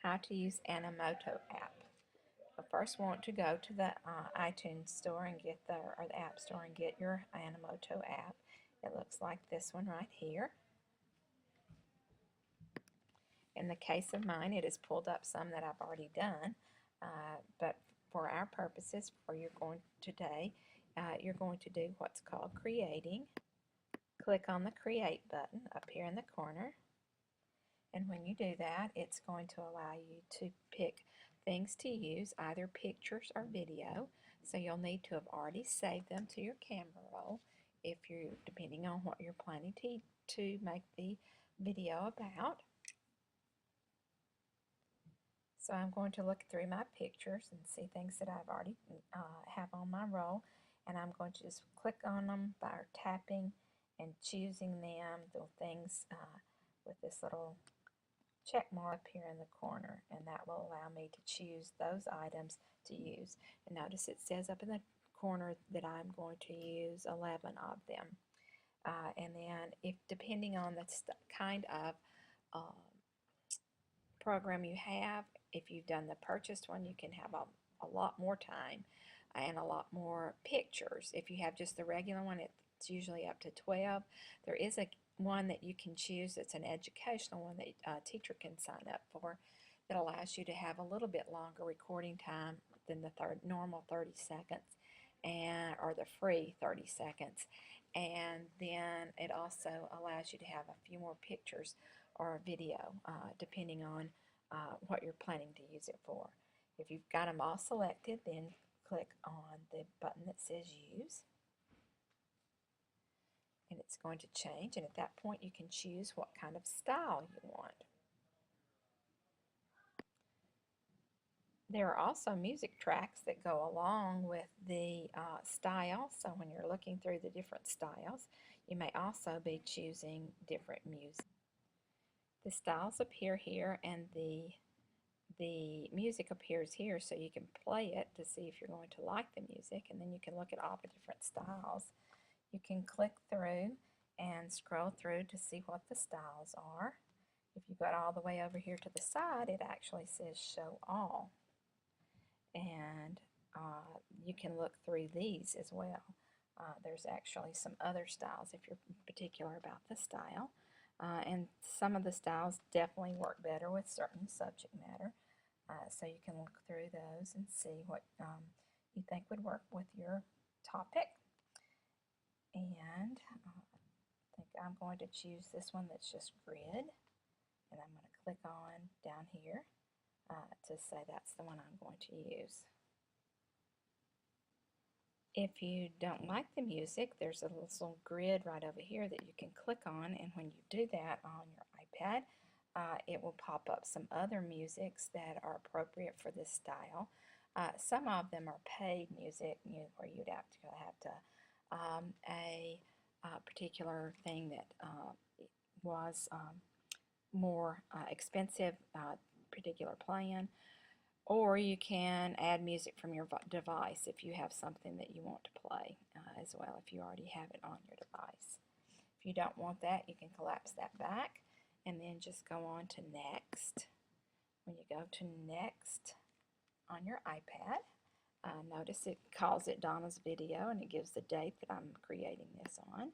How to use Animoto app. First, want to go to the iTunes store and get or the App Store and get your Animoto app. It looks like this one right here. In the case of mine, it has pulled up some that I've already done, but for our purposes, for you're going today, you're going to do what's called creating. Click on the Create button up here in the corner. And when you do that, it's going to allow you to pick things to use, either pictures or video. So you'll need to have already saved them to your camera roll if you're, depending on what you're planning to make the video about. So I'm going to look through my pictures and see things that I've already have on my roll, and I'm going to just click on them by tapping and choosing them, the things with this little check mark up here in the corner, and that will allow me to choose those items to use. And notice it says up in the corner that I'm going to use 11 of them. And then if depending on the kind of program you have, if you've done the purchased one, you can have a lot more time and a lot more pictures. If you have just the regular one, it's usually up to 12. There is one that you can choose that's an educational one that a teacher can sign up for that allows you to have a little bit longer recording time than the normal 30 seconds or the free 30 seconds. And then it also allows you to have a few more pictures or video depending on what you're planning to use it for. If you've got them all selected, then click on the button that says Use, and it's going to change, and at that point you can choose what kind of style you want. There are also music tracks that go along with the style, so when you're looking through the different styles, you may also be choosing different music. The styles appear here, and the music appears here, so you can play it to see if you're going to like the music, and then you can look at all the different styles. You can click through and scroll through to see what the styles are. If you go all the way over here to the side, it actually says Show All. And you can look through these as well. There's actually some other styles if you're particular about the style. And some of the styles definitely work better with certain subject matter. So you can look through those and see what you think would work with your topic. And I think I'm going to choose this one that's just grid. And I'm going to click on down here to say that's the one I'm going to use. If you don't like the music, there's a little grid right over here that you can click on, and when you do that on your iPad, it will pop up some other musics that are appropriate for this style. Some of them are paid music, where you'd have to a particular thing that was more expensive particular plan, or you can add music from your device if you have something that you want to play as well, if you already have it on your device. If you don't want that, you can collapse that back and then just go on to Next. When you go to Next on your iPad, notice it calls it Donna's Video, and it gives the date that I'm creating this on.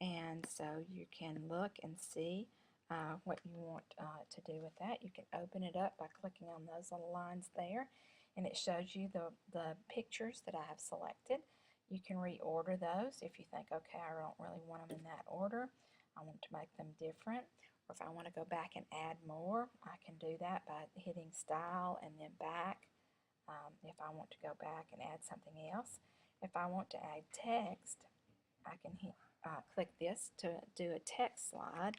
And so you can look and see what you want to do with that. You can open it up by clicking on those little lines there, and it shows you the pictures that I have selected. You can reorder those if you think, okay, I don't really want them in that order. I want to make them different. Or if I want to go back and add more, I can do that by hitting Style and then Back. If I want to go back and add something else. If I want to add text, I can click this to do a text slide.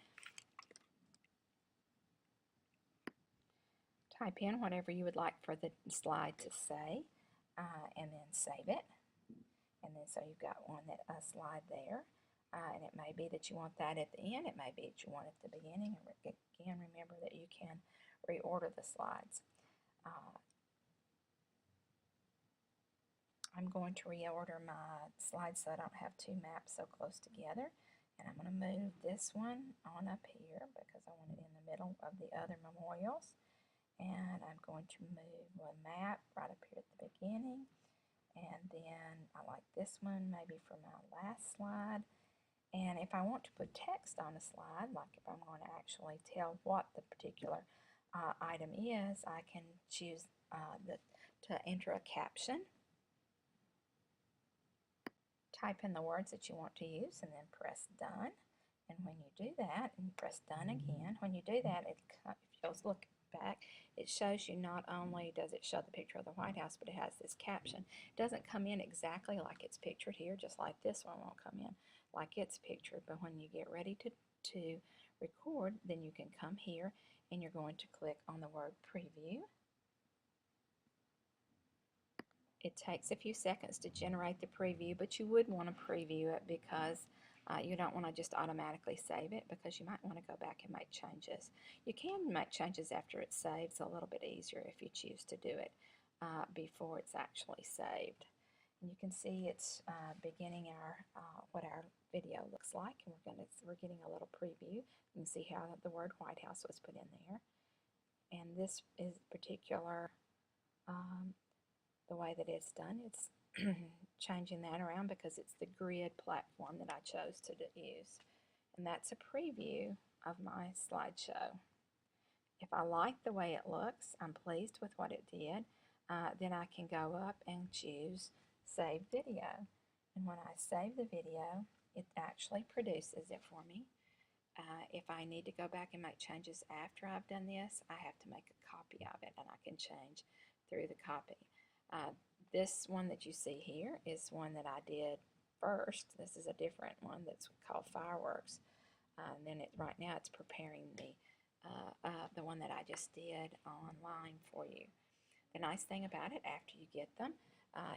Type in whatever you would like for the slide to say, and then save it. And then so you've got a slide there. And it may be that you want that at the end. It may be that you want it at the beginning. And again, remember that you can reorder the slides. I'm going to reorder my slides so I don't have two maps so close together. And I'm going to move this one on up here because I want it in the middle of the other memorials. And I'm going to move one map right up here at the beginning. And then I like this one maybe for my last slide. And if I want to put text on a slide, like if I'm going to actually tell what the particular item is, I can choose to enter a caption, type in the words that you want to use, and then press done. And when you do that, and press done again, when you do that, if you'll look back, it shows you not only does it show the picture of the White House, but it has this caption. It doesn't come in exactly like it's pictured here, just like this one won't come in like it's pictured, but when you get ready to record, then you can come here and you're going to click on the word preview. It takes a few seconds to generate the preview, but you would want to preview it because you don't want to just automatically save it, because you might want to go back and make changes. You can make changes after it's saved. It's a little bit easier if you choose to do it before it's actually saved. And you can see it's beginning what our video looks like, and we're getting a little preview. You can see how the word White House was put in there. And this is particular the way that it's done. It's changing that around because it's the grid platform that I chose to use. And that's a preview of my slideshow. If I like the way it looks, I'm pleased with what it did, then I can go up and choose Save Video. And when I save the video, it actually produces it for me. If I need to go back and make changes after I've done this, I have to make a copy of it, and I can change through the copy. This one that you see here is one that I did first. This is a different one that's called Fireworks. And then right now it's preparing the one that I just did online for you. The nice thing about it, after you get them,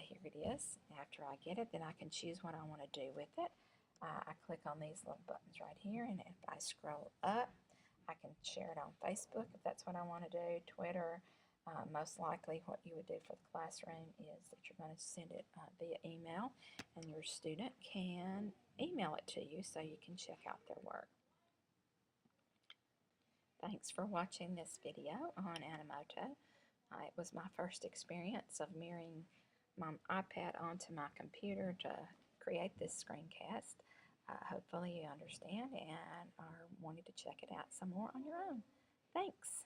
here it is. After I get it, then I can choose what I want to do with it. I click on these little buttons right here, and if I scroll up, I can share it on Facebook if that's what I want to do, Twitter. Most likely what you would do for the classroom is that you're going to send it via email, and your student can email it to you so you can check out their work. Thanks for watching this video on Animoto. It was my first experience of mirroring my iPad onto my computer to create this screencast. Hopefully you understand and are wanting to check it out some more on your own. Thanks.